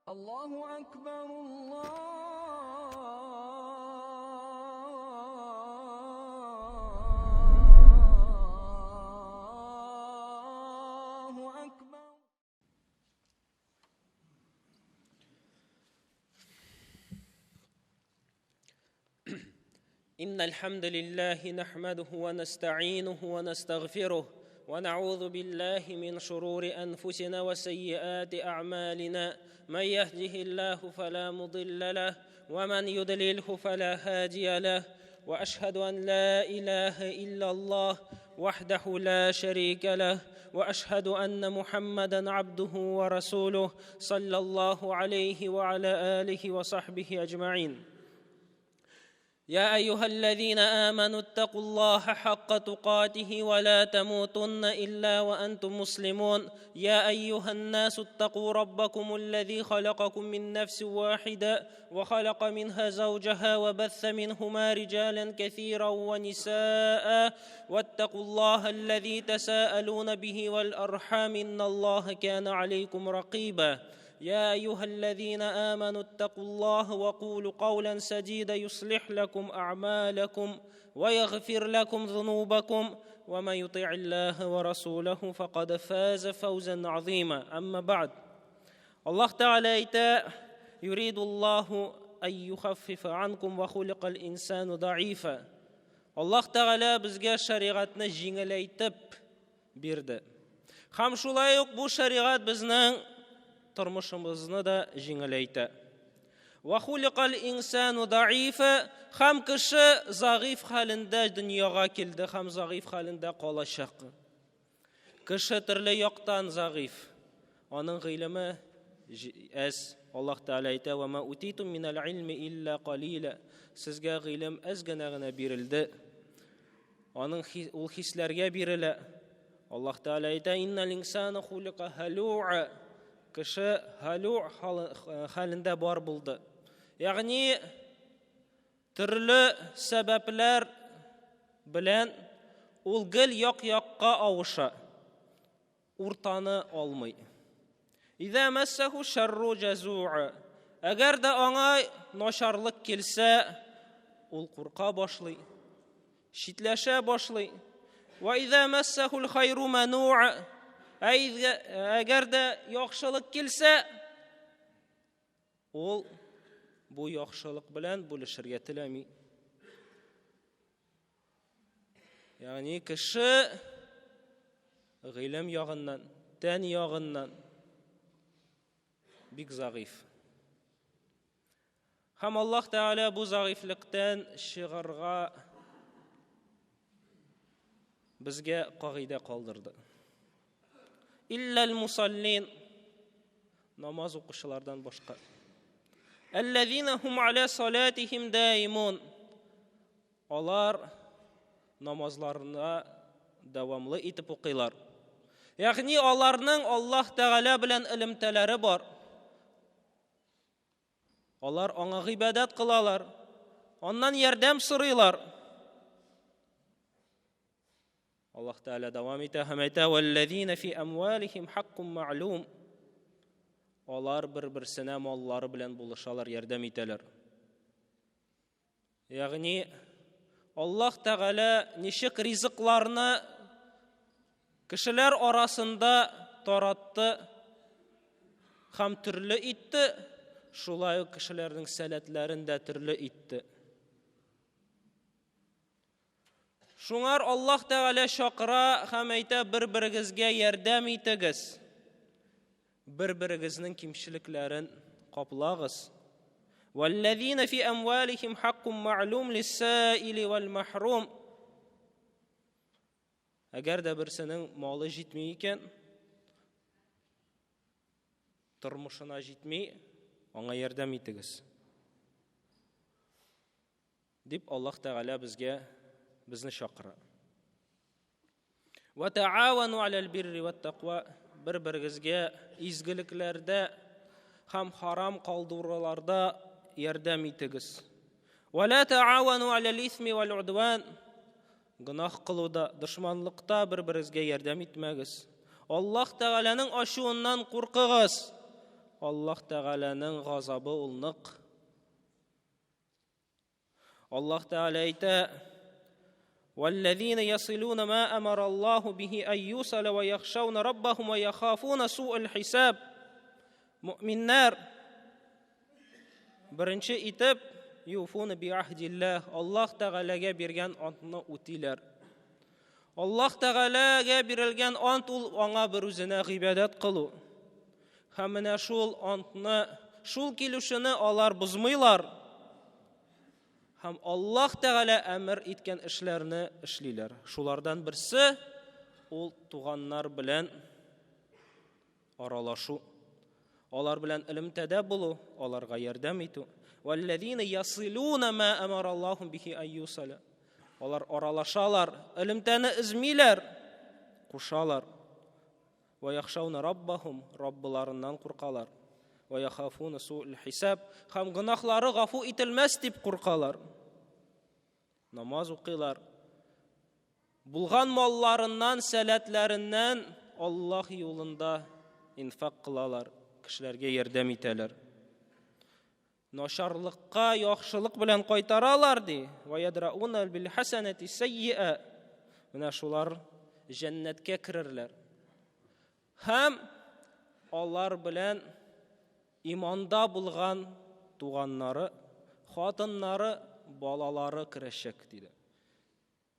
الله أكبر الله أكبر. إن الحمد لله نحمده ونستعينه ونستغفره ونعوذ بالله من شرور أنفسنا وسيئات أعمالنا. من يهده الله فلا مضل له ومن يضلله فلا هادي له. وأشهد أن لا إله إلا الله وحده لا شريك له وأشهد أن محمدا عبده ورسوله صلى الله عليه وعلى آله وصحبه أجمعين. يا أيها الذين آمنوا اتقوا الله حق تقاته ولا تموتن إلا وأنتم مسلمون. يا أيها الناس اتقوا ربكم الذي خلقكم من نفس واحدة وخلق منها زوجها وبث منهما رجالا كثيرا ونساء واتقوا الله الذي تساءلون به والأرحام إن الله كان عليكم رقيبا. يا أيها الذين آمنوا اتقوا الله وقولوا قولا سديدا يصلح لكم أعمالكم ويغفر لكم ذنوبكم ومن يطع الله ورسوله فقد فاز فوزا عظيما. أما بعد، الله تعالى يريد الله أن يخفف عنكم وخلق الإنسان ضعيفا. الله تعالى بزغا شريعتنا жеңілейтіп берді. Хам шулай ук бу шариғат біздің тұрмышымызны да жеңілейті. Вахулиқал инсану даифа, хам кіші зағиф халінде дүнияға келді, хам зағиф халінде қалашақ. Кіші түрлі яқтан зағиф. Оның ғилімі әз. Аллах Таала айтты: "Ва ма утитум минал илми илля қалила." Сізге ғилім әз гына берілді. Оның ул хисләргә берілі. Аллах Таала айтты: "Иннал инсана хулиқа халу'a." Кіші халу халінде бар болды. Яғни түрлі сәбәпләр білән ул гел яқ-яққа ауыша, уртаны алмай. Иза массаху шарру жазу'a. Әгәр дә аңа нашарлык келсә, ул курка башлый, шитләшә башлый. Ва иза массахул хайру ману'a. Әгәр дә яхшылык келсә, ул бу яхшылык белән бүлешергә теләми. Ягъни кеше гыйлем ягыннан, тән ягыннан бик зәгыйф. Һәм Аллаһ Тәгалә бу зәгыйфлектән чыгарга безгә кагыйдә калдырды. Иллал мусаллин, намаз укучылардан башка. Аллазина хум аля салатихим даимун. Алар намазларына дәвамлы итеп укыйлар. Ягъни аларның Аллаһ Тәгалә белән элемтәләре бар. Алар аңа гыйбадат кылалар, аннан ярдәм сорыйлар. Allah Teala devam ete hamete vellezine fi amwalihim hakkun ma'lum. Onlar bir-birsine malları bilen buluşalar, yardım iteler. Yani Allah Teala nişik rizıklarını kişiler arasında tarattı, hem türlü itti, şulay kişilerin seletlerinde türlü itti. Шуңар Аллаһ Тәгалә шакыра һәм әйтә: бер-берегезгә ярдәм итегез. Бер-берегезнең кимчелекләрен каплагыз. Валлазина фи амвалихим хаккун ма'лум лис-саили вал-махрум. Әгәр дә берсенең малы җитми икән, тормышына җитми, аңа ярдәм итегез. Дип Аллаһ Тәгалә bizni шақыра. Ва таавану алал бирри ват тақва. Bir-birigizga изгилекләрдә һәм харам калдыруларда ярдәм итегез. Ва ла таавану алал исми вал удван. Гынах кылуда, дошманлыкта bir-birigizгә ярдәм итмәгез. Аллаһ Тәгаләнең ачуыннан куркыгыз. Аллаһ Тәгаләнең газабы ул нык. Аллаһ Тәгалә әйтә: "Валлазина ясилуна ма амара Аллаһу бихи ан юсала ва яхшауна раббахум ва яхафуна су'ал хисаб". Муъминнар беренче итеп юфуна би ахдиллах, Аллаһ Тәгаләгә биргән антны үтиләр. Аллаһ Тәгаләгә бирелгән ант ул аңа бер үзенә гыйбадат кылу. Һәм менә шул антны, шул килешүне алар бозмыйлар. Һәм Аллаһ Тәгалә әмер иткән эшләрне эшлиләр. Шулардан берсе ул туганнар белән аралашу. Алар белән илемтәдә булу, аларга ярдәм итү. Валлазина ясилуна ма амара Аллаһу бихи ан юсала. Алар аралашалар, илемтәне измиләр, кушалар. Ва яхшауна раббахум, раббыларыннан куркалар. Ва яхафуна су'ал хисаб, һәм гынахлары гафу ителмәс дип куркалар. Намаз укыйлар. Булган малларыннан, сәләтләреннән Аллаһ юлында инфак кылалар, кешеләргә ярдәм итәләр. Нашарлыкка яхшылык белән кайтаралар ди. Ва ядрауна бил хасанати саййа. Менә шулар җәннәткә керерләр. Һәм алар белән иманда булган туганнары, хатыннары, балалары керәчәк диде.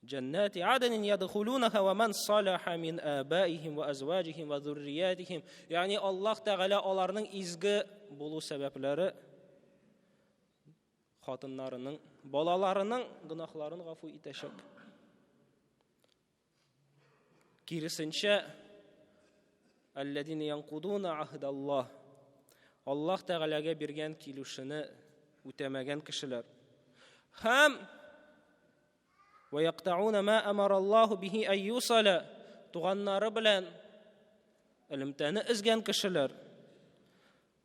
Джаннати аднин ядхулунаха ва ман салаха мин абаихим ва азваҗихим ва зурриятихим. Ягъни Аллаһ Тәгалә аларның изге булу сәбәпләре хатыннарының, балаларының гынахларын гафу итәчәк. Киресенчә, аллазина янкудуна ахдаллаһ. Аллаһ Тәгаләгә биргән килешүне үтәмәгән кешеләр. Һәм ва яктауна ма амара Аллаһу бихи ан юсала. Туганнары белән илемтәне изгән кешеләр.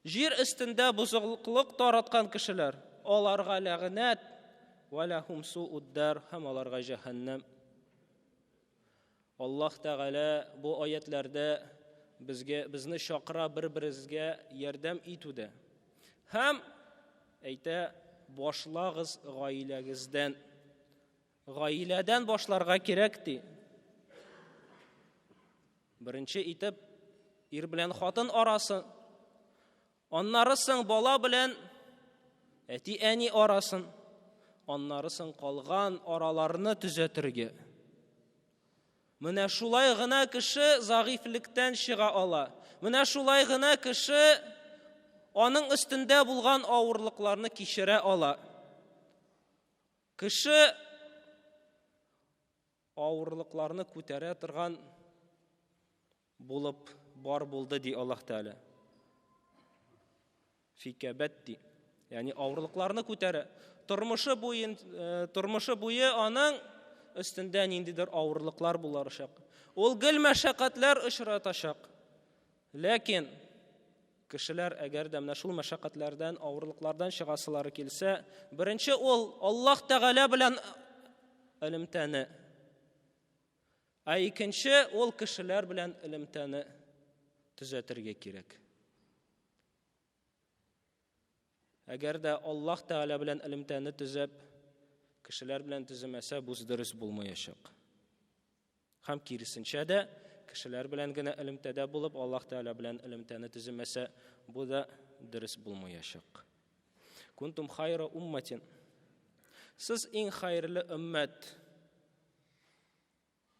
Җир өстендә бозыклык тараткан кешеләр. Аларга ләгънәт ва лахум су'уд-дар, һәм аларга җәһәннәм. Аллаһ Тәгалә бу аятларда безне шакыра бер-берегезгә ярдәм итүдә. Һәм әйтә, башлагыз гаиләгездән. Гаиләдән башларга кирәк ди. Беренче итеп ир белән хатын арасы, аннары соң бала белән әти-әни арасын, аннары соң калган араларны төзәтергә. Менә шулай гына кеше загыйфлектән чыга ала. Менә шулай гына кеше аның өстендә булган авырлыкларны кичерә ала. Кеше авырлыкларны күтәрә торган булып бар булды ди Аллаһ Тәгалә. Фикабатти, ягъни авырлыкларны күтәрә. Тормышы буе аның өстендә ниндидер авырлыклар буларачак. Ул гел мәшәкатьләр очратачак. Ләкин кешеләр әгәр дә менә шул мәшәкатьләрдән, авырлыклардан чыгасылары килсә, беренче ул Аллаһ Тәгалә белән илемтәне. Икенче ул кешеләр белән илемтәне төзәтергә кирәк. Әгәр дә Аллаһ Тәгалә белән илемтәне төзәп, кешеләр белән төземәсә, бу дөрес булмаячак. Һәм киресенчә дә, кешеләр белән генә илемтәдә булып, Аллаһ Тәгалә белән илемтәне төземәсә, бу да дөрес булмаячак. Кунтум хайра умматин. Сез иң хайрлы уммат.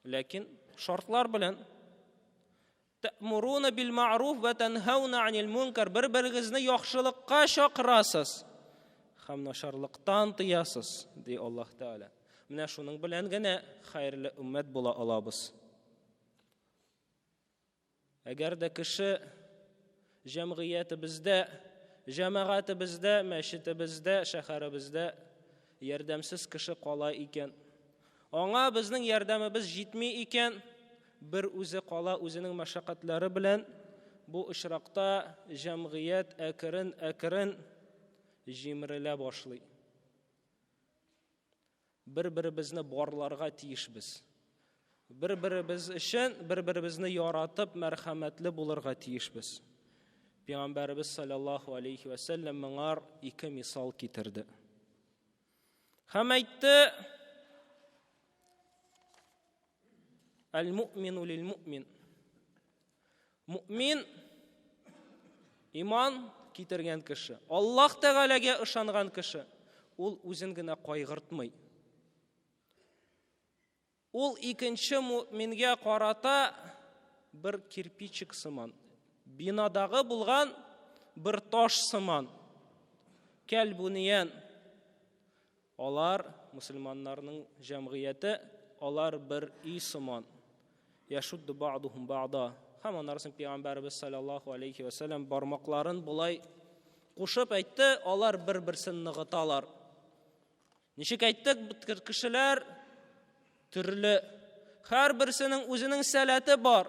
Ләкин шартлар белән ta'muruna bil ma'ruf wa tanhauna 'anil munkar. Бер-берегезне яхшылыкка чакырасыз. Һәм нашарлыктан тыясыз, ди Аллаһ Тәгалә. Менә шуның белән генә хайрлы уммат була алабыз. Әгәр дә кеше җәмгыятебездә, җәмәгатебездә, мәчетебездә, шәһәребездә ярдәмсез кеше кала икән, аңа безнең ярдәмебез җитми икән, бер үзе кала үзенең мәшәкатьләре белән, бу очракта җәмгыять әкрен җимерелә башлый. Бер-беребезне барларга тиешбез. Бер-беребез өчен бер-беребезне яратып, мәрхәмәтле булырга тиешбез. Peygamberimiz sallallahu aleyhi ve sellem mыңар ике мисал китерде. Һәм әйтте: "Әл-муъмину лил-муъмин." Муъмин иман китергән кеше, Аллаһ Тәгаләгә ышанган кеше, ул үзен генә кайгыртмый. Ул икенче муъмингә карата бер кирпичик сыман, бинадагы булган бер таш сыман. Кәлбуниян. Алар мусламаннарның җәмгыяте, алар бер үй сыман. Яшудду баъдухум баъда. Һәм аннан Пәйгамбәрбез саллаллаху алейхи ва саллям бармакларын булай кушып әйтте, алар бер-берсен ныгыталар. Ничек әйттек, кешеләр төрле, һәрберсенең үзенең сәләте бар.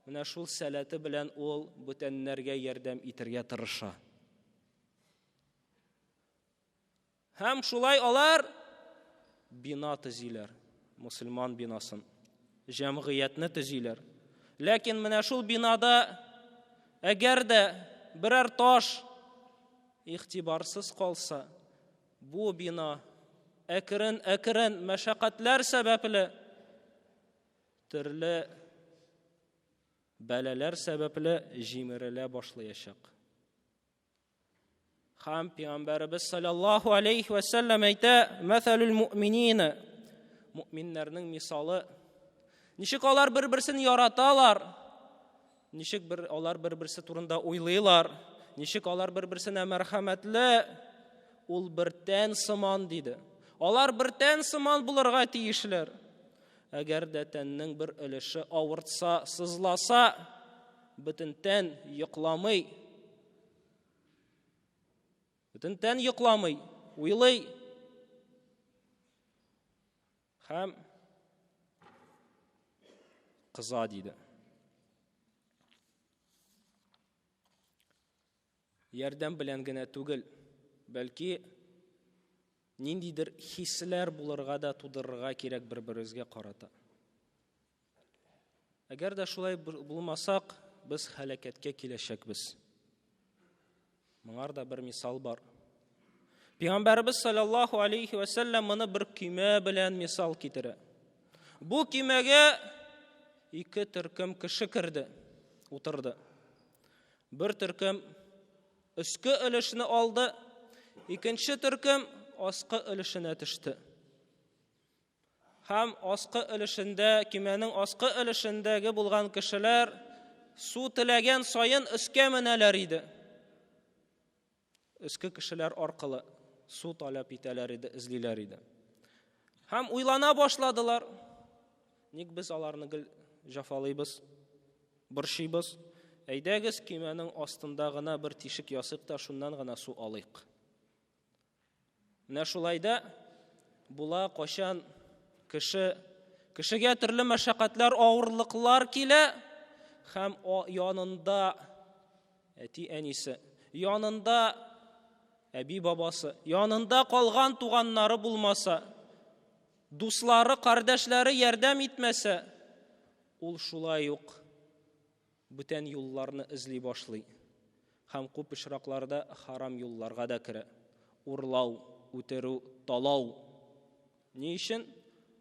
Менә шул сәләте белән ул бүтәннәргә ярдәм итәргә тырыша. Һәм шулай алар бина төзиләр, мусламан бинасын, җәмгыятьне төзиләр. Ләкин менә шул бинада әгәр дә берәр таш игътибарсыз калса, бу бина әкрен мәшәкатьләр сәбәпле, төрле бәләләр сәбәпле җимерелә башлаячак. Һәм Пәйгамбәрбез саллаллаху алейхи ва саллям әйтә: "Мәсәлүл муъминина." Муъминнәрнең мисалы. Ничек алар бер-берсен яраталар? Ничек алар бер-берсе турында уйлыйлар? Ничек алар бер-берсенә мәрхәмәтле? Ул бер тән сыман диде. Алар бер тән сыман булырга тиешләр. Әгәр дә тәннең бер өлеше авыртса, сызласа, бөтен тән йокламый. Бөтен тән йокламый, уйлый. Һәм кыза диде. Ярдәм белән генә түгел, бәлки ниндидер хисләр булырга да тудырырга кирәк бер-беребезгә карата. Әгәр дә шулай булмасак, без һәлакәткә киләчәкбез. Моңар да бер мисал бар. Пәйгамбәрбез саллаллаху алейхи ва саллям моны бер көймә белән мисал китерә. Бу көймәгә ике төркем кеше кирде, утырды. Бер төркем өске өлешне алды, икенче төркем аскы өлешенә төште. Һәм аскы өлешендә, көймәнең аскы өлешендәге булган кешеләр су теләгән саен өскә менәләр иде. Өске кешеләр аркылы су таләп итәләр иде, эзлиләр иде. Һәм уйлана башладылар. Ник без аларны җафалыйбыз, борчыйбыз? Әйдәгез көймәнең астында гына бер тишек ясыйк та шуннан гына су алыйк. Менә шулайда була кашан кешегә төрле мәшәкатьләр, авырлыклар килә, һәм янында әти әнисе, янында әби бабасы, янында калган туганнары булмаса, дуслары, кардәшләре ярдәм итмәсә, ул шулай ук бүтән юлларны эзли башлый. Һәм күп очракларда харам юлларга да керә. Урлау, үтерү, талау. Ни өчен?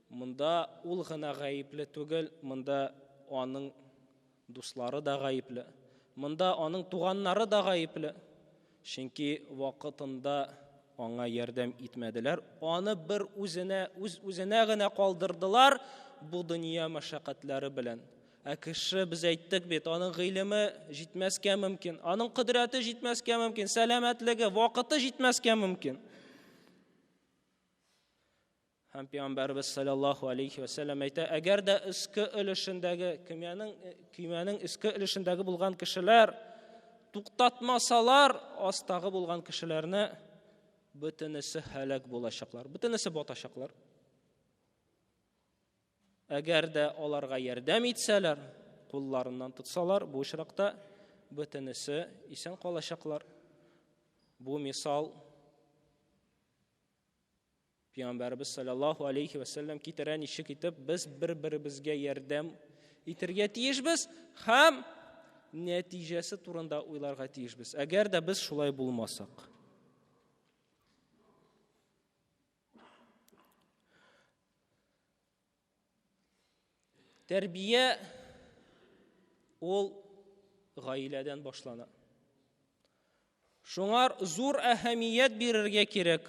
Монда ул гына гаепле түгел, монда аның дуслары да гаепле. Монда аның туганнары да гаепле. Чөнки вакытында аңа ярдәм итмәделәр. Аны бер үзенә генә калдырдылар бу дөнья мәшәкатьләре белән. Кеше, без әйттек бит, аның гыйлеме җитмәскә мөмкин, аның кудрәте җитмәскә мөмкин, сәламәтлеге, вакыты җитмәскә мөмкин. Һәм Пәйгамбәрбез саллаллаху алейхи ва саллям әйтә: әгәр дә өске өлешендәге, көймәнең өске өлешендәге булган кешеләр туктатмасалар, астагы булган кешеләрне, бөтенесе һәлак булачаклар, бөтенесе батачаклар. Әгәр дә аларга ярдәм итсәләр, кулларыннан тотсалар, бу очракта бөтенесе исән калачаклар. Бу мисал Пәйгамбәрбез саллаллаху алейхи ва саллям китерә, ничек итеп без бер-беребезгә ярдәм итәргә тиешбез, һәм нәтижесі турында уйларга тиешбез. Әгәр дә без шулай булмасак. Тәрбия ул гаиләдән башлана. Шуңар зур әһәмият бирергә кирәк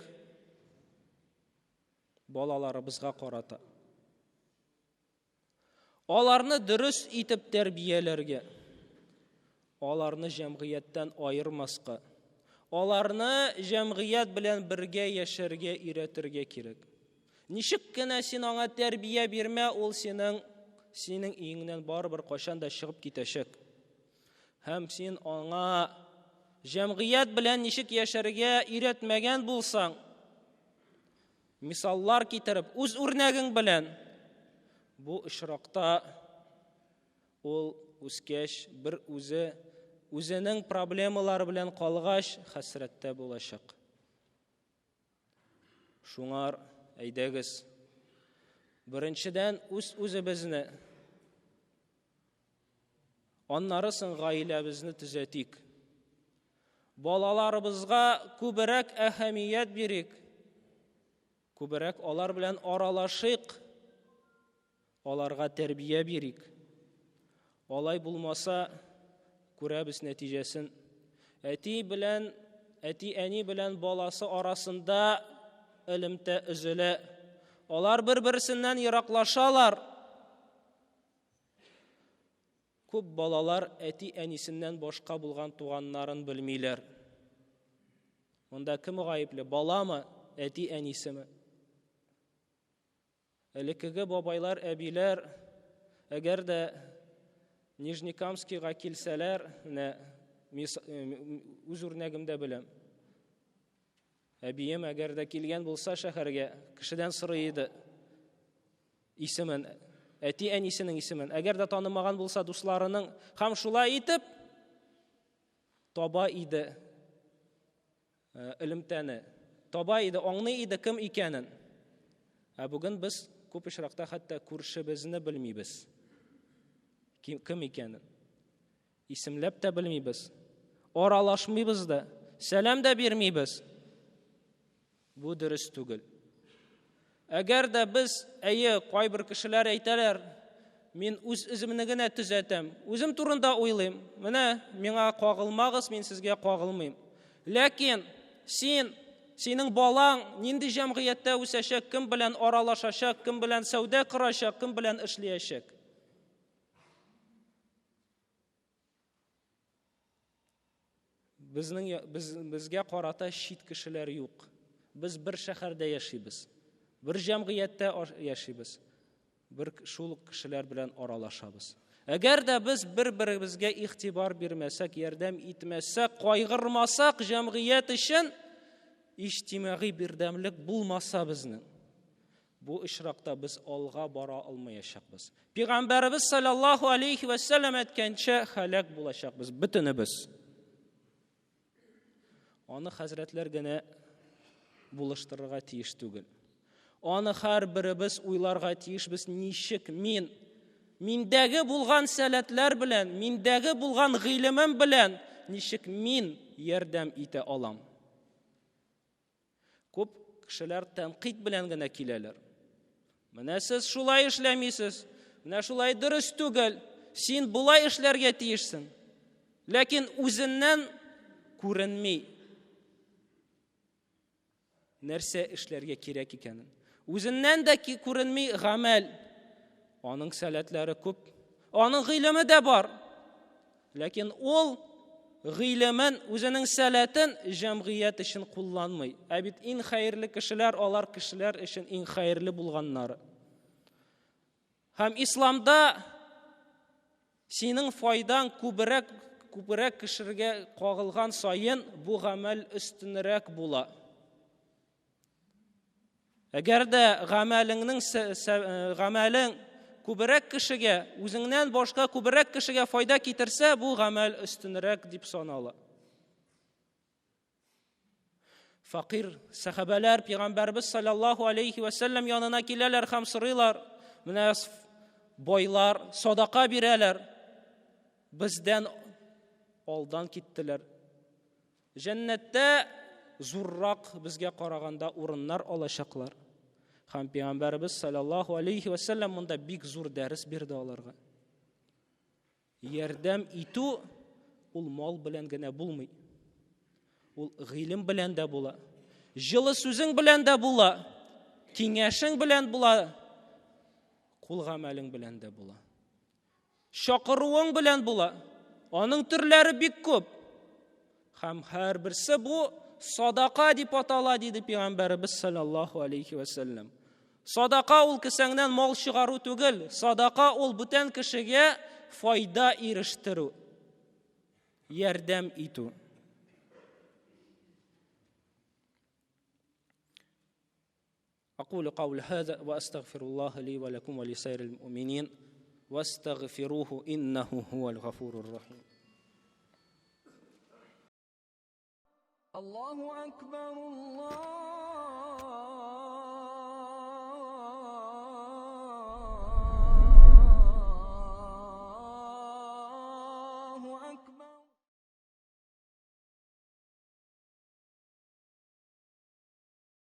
балаларыбызга карата. Аларны дөрес итеп тәрбияләргә, аларны җәмгыятьтән аермаска, аларны җәмгыять белән бергә яшәргә өйрәтергә кирәк. Ничек кенә син аңа тәрбия бирмә, ул синең иңнән барыбер кайчан да чыгып китәчәк. Һәм син аңа җәмгыять белән ничек яшәргә өйрәтмәгән булсаң, мисаллар китереп, үз үрнәгең белән, бу очракта ул үскәч бер үзенең проблемалары белән калгач хәсрәттә булачак. Шуңар әйдәгез, беренчедән үзебезне, аннары соң гаиләбезне төзәтик. Балаларыбызга күбрәк әһәмият бирик. Күбрәк алар белән аралашыйк. Аларга тәрбия бирик. Алай булмаса, күрәбез нәтиҗәсен. Әти-әни белән баласы арасында элемтә өзелә. Алар бер-берсеннән ераклашалар. Күп балалар әти-әнисеннән башка булган туганнарын белмиләр. Монда кем гаепле? Баламы, әти-әнисеме? Элекеге бабайлар, әбиләр, әгәр дә Нижнекамскига килсәләр, үз үрнәгемдә беләм. Әбием әгәр дә килгән булса шәһәргә, кешедән сорый иде исемен, әти-әнисенең исемен. Әгәр дә танымаган булса дусларының, һәм шулай итеп таба иде элемтәне. Таба иде, аңлый иде кем икәнен. Ә бүген без күп очракта хәтта күршебезне белмибез. Кем икәнен. Исемләп тә белмибез. Аралашмыйбыз да, сәлам да бирмибез. Бу дөрес түгел. Әгәр дә без, кайбер кешеләр әйтәләр, мин үз үземне генә төзәтәм, үзем турында уйлыйм, менә миңа кагылмагыз, мин сезгә кагылмыйм. Ләкин синең балаң нинди җәмгыятьтә үсәчәк, кем белән аралашачак, кем белән сәүдә кырачак, кем белән эшләячәк. Безгә карата чит кешеләр юк. Без бер шәһәрдә яшибез. Бер җәмгыятьтә яшибез. Бер шул кешеләр белән аралашабыз. Әгәр дә без бер-беребезгә игътибар бирмәсәк, ярдәм итмәсәк, кайгырмасак җәмгыять өчен, иҗтимагый бердәмлек булмаса безнең, бу очракта без алга бара алмаячакбыз. Пәйгамбәрбез саллаллаһу алейхи ва саллям әйткәнчә, халак булачакбыз бөтенебез. Аны хәзрәтләр генә булыштырырга тиеш түгел. Аны һәр беребез уйларга тиешбез, ничек миндәге булган сәләтләр белән, миндәге булган гыйлемем белән, ничек мин ярдәм итә алам. Күп кешеләр тәнкыйть белән генә киләләр. Менә сез шулай эшләмисез, менә шулай дөрес түгел, син булай эшләргә тиешсең. Ләкин үзеннән күренми нәрсә эшләргә кирәк икәнен. Үзеннән дә күренми гамәл. Аның сәләтләре күп, аның гыйлеме дә бар. Ләкин ул гыйлемен, үзенең сәләтен җәмгыять өчен кулланмый. Ә бит иң хәерле кешеләр, алар кешеләр өчен иң хәерле булганнары. Һәм исламда синең файдаң күбрәк кешегә кагылган сайын бу гамәл өстенрәк була. Әгәр дә гамәлең күбрәк кешегә, үзеңнән башка күбрәк кешегә файда китерсә, бу гамәл өстенрәк дип санала. Фақир сахабалар Пәйгамбәрбез саллаллаһу алейхи ва саллям янына киләләр һәм сорыйлар. Менә байлар садака бирәләр. Бездән алдан киттеләр. Җәннәттә зуррак безгә караганда урыннар алачаклар. Һәм Пәйгамбәрбез саллаллаһу алейхи ва саллям монда бик зур дәрес бирде аларга. Ярдәм итү ул мал белән генә булмый. Ул гыйлем белән дә була. Җылы сүзең белән дә була. Киңәшең белән була. Кул гамәлең белән дә була. Шакыруың белән була. Аның төрләре бик күп. Һәм һәр берсе бу садака дип атала диде Пәйгамбәрбез саллаллаһу алейхи ва саллям. Садака ул кесәңнән мал чыгару түгел. Садака ул бүтән кешегә файда ирештерү. Ярдәм итү. أقول قول هذا وأستغفر الله لي ولكم ولسائر المؤمنين واستغفروه إنه هو الغفور الرحيم. الله أكبر الله